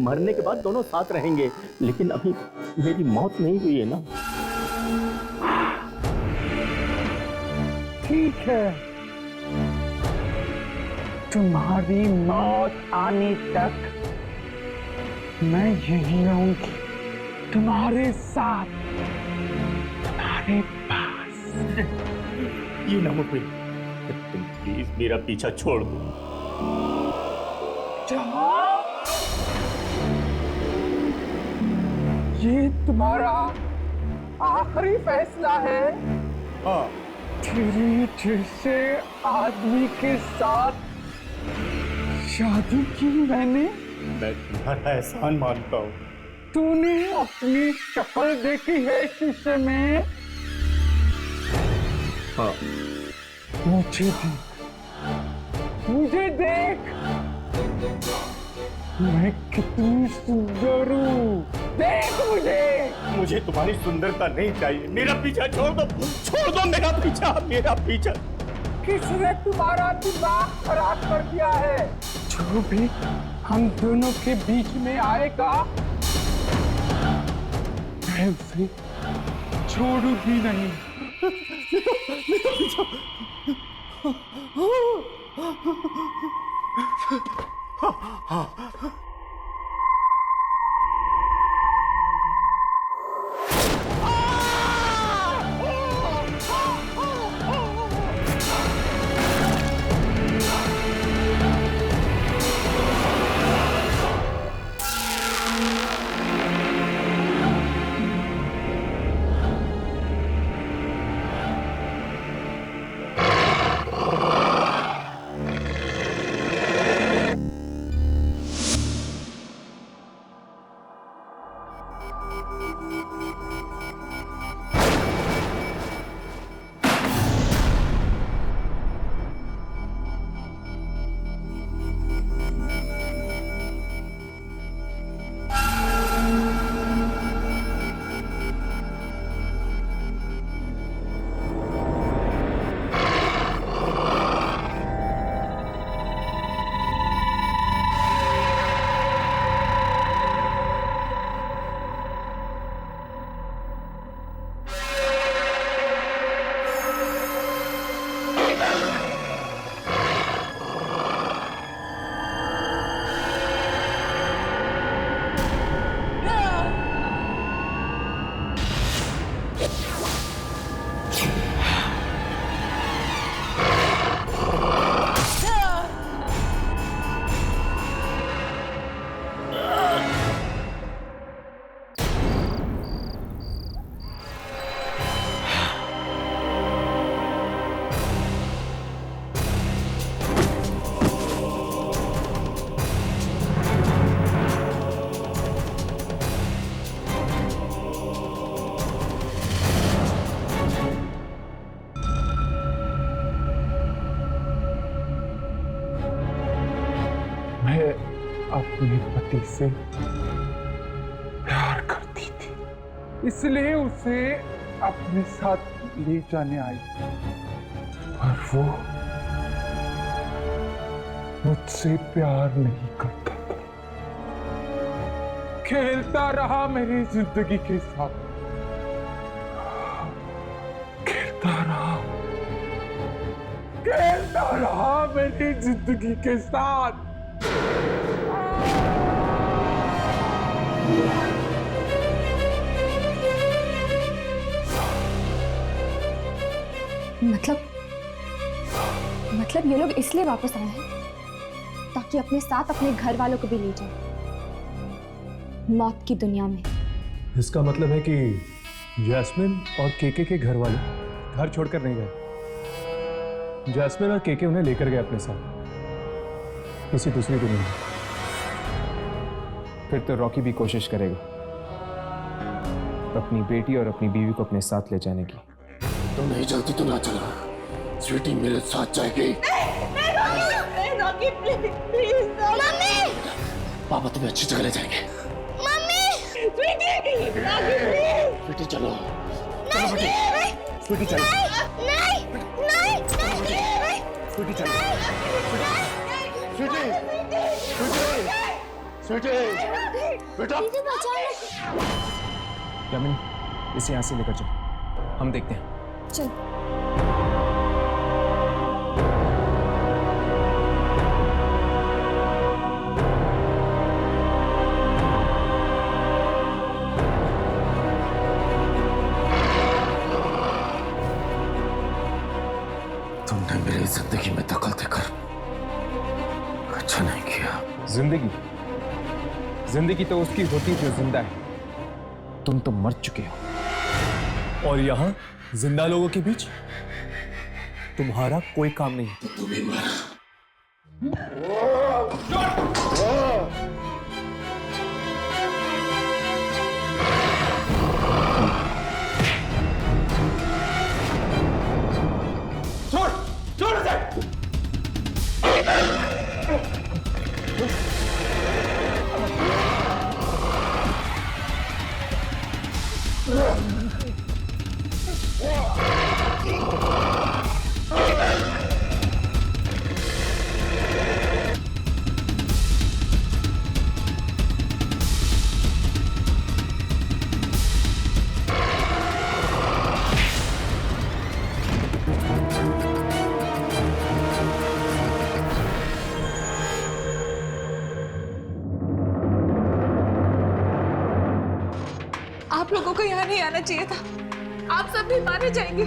Speaker 1: मरने के बाद दोनों साथ रहेंगे, लेकिन अभी मेरी मौत नहीं हुई है ना।
Speaker 18: ठीक है, तुम्हारी मौत आने तक मैं यही रहूंगी, तुम्हारे साथ, तुम्हारे पास।
Speaker 1: ये नामुमकिन, तुम प्लीज मेरा पीछा छोड़ दो।
Speaker 18: ये तुम्हारा आखिरी फैसला है?
Speaker 1: हाँ।
Speaker 18: तेरे जैसे आदमी के साथ शादी की मैंने।
Speaker 1: मैं तुम्हारा एहसान मानता हूँ।
Speaker 18: तूने अपनी शक्ल देखी है शीशे में?
Speaker 1: हाँ।
Speaker 18: मुझे देख, मुझे देख, मैं कितनी सुंदर हूँ, देख मुझे।
Speaker 1: मुझे तुम्हारी सुंदरता नहीं चाहिए, मेरा पीछा छोड़ दो, छोड़ दो मेरा पीछा, मेरा पीछा।
Speaker 18: किसने तुम्हारा दिमाग खराब कर दिया है? जो भी हम दोनों के बीच में आएगा, मैं उसे छोड़ूंगी नहीं। अपने पति से प्यार करती थी, इसलिए उसे अपने साथ ले जाने आई, पर वो मुझसे प्यार नहीं करता था, खेलता रहा मेरी जिंदगी के साथ, खेलता रहा मेरी जिंदगी के साथ।
Speaker 3: मतलब ये लोग इसलिए वापस आए हैं ताकि अपने साथ अपने घर वालों को भी ले जाए मौत की दुनिया में।
Speaker 5: इसका मतलब है कि जैस्मिन और केके के घर वाले घर छोड़कर नहीं गए। जैस्मिन और केके उन्हें लेकर गए अपने साथ किसी दूसरी दुनिया में।
Speaker 6: फिर तो रॉकी भी कोशिश करेगा अपनी बेटी और अपनी बीवी को अपने साथ ले जाने की।
Speaker 16: तुम नहीं जल्दी तो ना चला, स्वीटी मेरे साथ जाएगी।
Speaker 15: रॉकी प्लीज मम्मी,
Speaker 16: पापा तुम्हें अच्छी जगह ले जाएंगे।
Speaker 15: Mummy, sweetie, Rocky please.
Speaker 12: बेटी चलो चलो बेटी स्वीटी चलो
Speaker 15: नहीं नहीं
Speaker 12: स्वीटी चलो स्वीटी स्वीटी बेटा
Speaker 6: यामिनी इसे यहाँ से लेकर चलो, हम देखते हैं।
Speaker 3: चल।
Speaker 16: तुमने मेरी जिंदगी में दखल देकर अच्छा नहीं किया।
Speaker 6: जिंदगी तो उसकी होती जो जिंदा है, तुम तो मर चुके हो।
Speaker 5: और यहाँ जिंदा लोगों के बीच तुम्हारा कोई काम नहीं।
Speaker 16: तू भी मर।
Speaker 12: छोड़ छोड़ उसे।
Speaker 10: आप लोगों को यहाँ नहीं आना चाहिए था, आप सब भी मारे जाएंगे।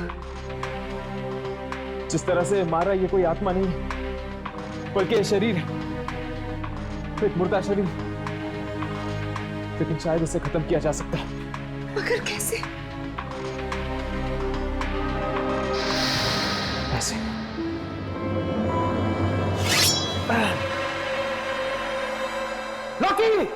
Speaker 6: जिस तरह से मारा ये कोई आत्मा नहीं है, बल्कि ये शरीर है, एक मुर्दा शरीर। लेकिन शायद इसे खत्म किया जा सकता है।
Speaker 10: मगर कैसे?
Speaker 6: ऐसे।
Speaker 12: लॉकी!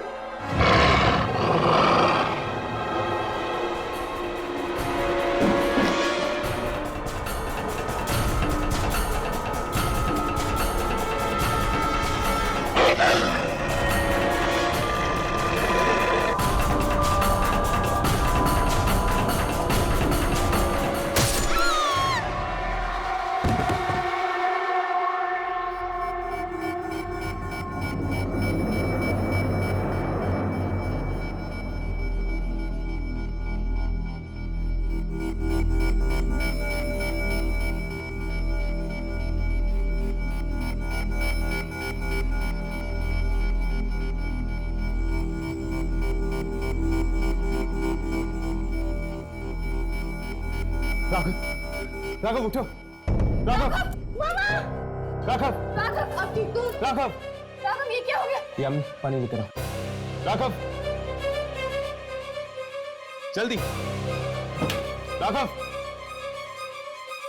Speaker 6: राघव उठो। राघव राघव
Speaker 3: राघव आप ठीक हो?
Speaker 6: राघव
Speaker 3: राघव ये क्या हो गया?
Speaker 6: यामिनी पानी लेकर आओ। राघव जल्दी। राघव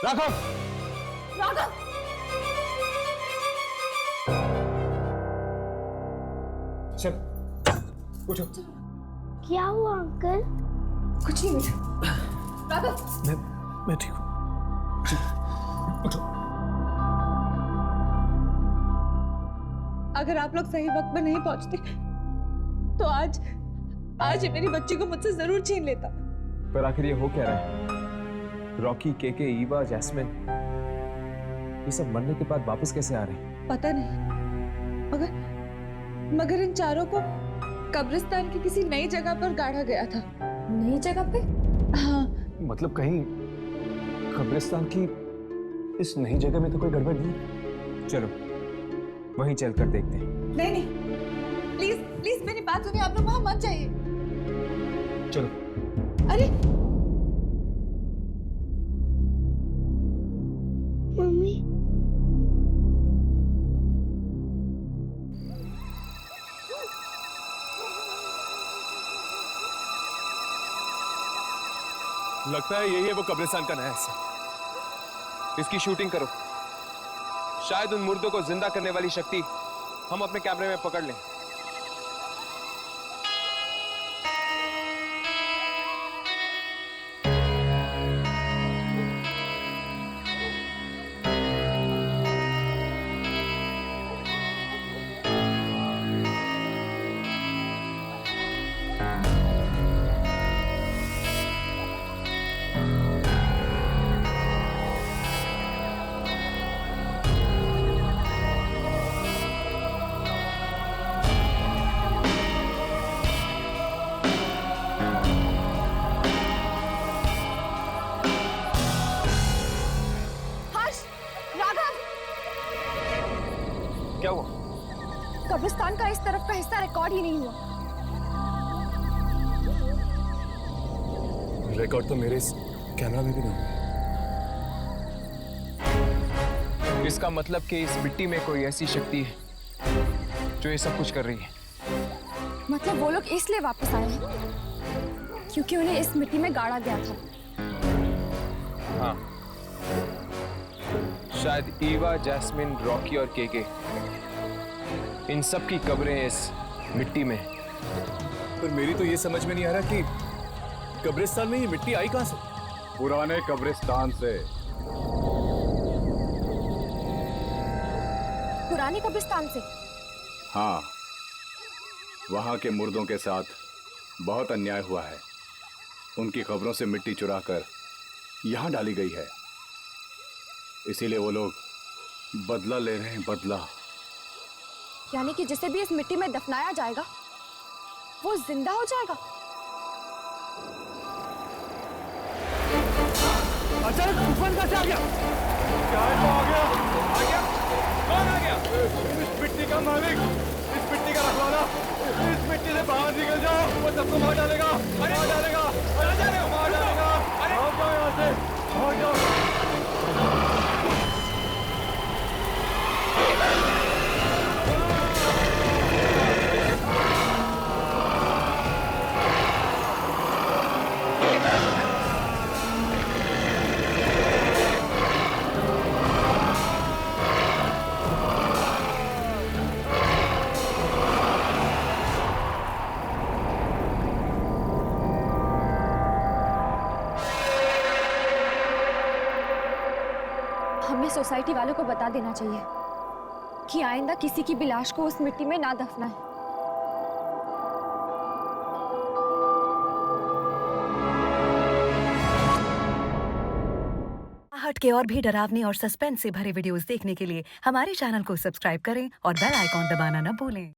Speaker 6: राघव
Speaker 3: राघव
Speaker 6: चल उठो।
Speaker 15: क्या हुआ अंकल?
Speaker 3: कुछ नहीं बेटा। राघव
Speaker 5: मैं ठीक हूँ।
Speaker 10: अगर आप लोग सही वक्त में नहीं पहुंचते तो आज ये मेरी बच्ची को मुझसे जरूर छीन लेता।
Speaker 6: पर आखिर ये हो क्या रहा है? रॉकी, केके, ईवा, जैस्मिन, ये सब मरने के बाद वापस कैसे आ रहे हैं?
Speaker 10: पता नहीं, मगर इन चारों को कब्रिस्तान की किसी नई जगह पर गाड़ा गया था।
Speaker 3: नई जगह पे?
Speaker 10: हाँ।
Speaker 5: मतलब कहीं कब्रिस्तान की इस नई जगह में तो कोई गड़बड़ नहीं।
Speaker 6: चलो वहीं चलकर देखते हैं।
Speaker 10: नहीं प्लीज प्लीज मेरी बात सुनिए, आप लोग वहां मत जाइए।
Speaker 6: चलो।
Speaker 10: अरे
Speaker 15: मम्मी
Speaker 6: लगता है यही है वो कब्रिस्तान का नया हिस्सा। इसकी शूटिंग करो, शायद उन मुर्दों को जिंदा करने वाली शक्ति हम अपने कैमरे में पकड़ लें।
Speaker 3: तरफ का हिस्सा रिकॉर्ड ही नहीं हुआ।
Speaker 5: रिकॉर्ड तो मेरे इस कैमरा में भी नहीं है।
Speaker 6: इसका मतलब कि इस मिट्टी में कोई ऐसी शक्ति है जो ये सब कुछ कर रही है।
Speaker 3: मतलब वो लोग इसलिए वापस आए हैं क्योंकि उन्हें इस मिट्टी में गाड़ा गया था।
Speaker 6: हाँ, शायद ईवा, जैस्मिन, रॉकी और केके, इन सब की कब्रें इस मिट्टी में।
Speaker 5: पर मेरी तो ये समझ में नहीं आ रहा कि कब्रिस्तान में ये मिट्टी आई कहां से?
Speaker 9: पुराने कब्रिस्तान से।
Speaker 3: पुराने कब्रिस्तान से?
Speaker 9: हाँ, वहां के मुर्दों के साथ बहुत अन्याय हुआ है। उनकी कब्रों से मिट्टी चुराकर यहां डाली गई है, इसीलिए वो लोग बदला ले रहे हैं, बदला।
Speaker 3: यानी कि जिसे भी इस मिट्टी में दफनाया जाएगा वो जिंदा हो जाएगा।
Speaker 18: अचानक तूफान कैसे आ गया? क्या है वो आ गया? आ गया? कौन आ गया? इस मिट्टी का मालिक, इस मिट्टी का रखवाला। इस मिट्टी से बाहर निकल जाओ, वो सबको मार डालेगा, मार डालेगा, मार डालेगा, मार डालेगा। भाग जाओ यहाँ से, भाग जाओ।
Speaker 3: हमें सोसाइटी वालों को बता देना चाहिए कि आइंदा किसी की भी लाश को उस मिट्टी में ना दफनाएं।
Speaker 19: हट के और भी डरावनी और सस्पेंस से भरे वीडियोस देखने के लिए हमारे चैनल को सब्सक्राइब करें और बेल आइकॉन दबाना न भूलें।